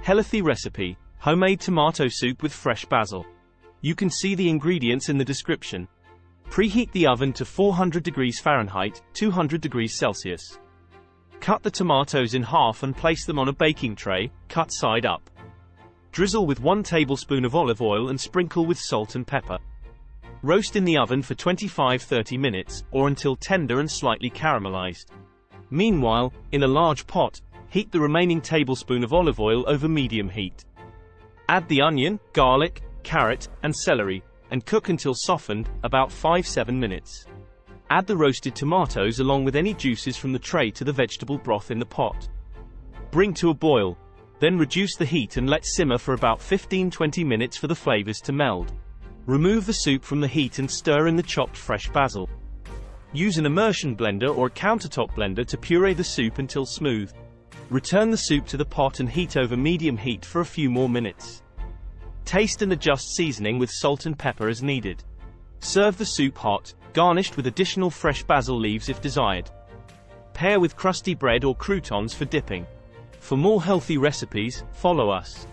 Helathy recipe, homemade tomato soup with fresh basil. You can see the ingredients in the description. Preheat the oven to 400 degrees Fahrenheit, 200 degrees Celsius. Cut the tomatoes in half and place them on a baking tray, cut side up. Drizzle with 1 tablespoon of olive oil and sprinkle with salt and pepper. Roast in the oven for 25–30 minutes, or until tender and slightly caramelized. Meanwhile, in a large pot, heat the remaining tablespoon of olive oil over medium heat. Add the onion, garlic, carrot, and celery, and cook until softened, about 5–7 minutes. Add the roasted tomatoes along with any juices from the tray to the vegetable broth in the pot. Bring to a boil. Then reduce the heat and let simmer for about 15–20 minutes for the flavors to meld. Remove the soup from the heat and stir in the chopped fresh basil. Use an immersion blender or a countertop blender to puree the soup until smooth. Return the soup to the pot and heat over medium heat for a few more minutes. Taste and adjust seasoning with salt and pepper as needed. Serve the soup hot, garnished with additional fresh basil leaves if desired. Pair with crusty bread or croutons for dipping. For more healthy recipes, follow us.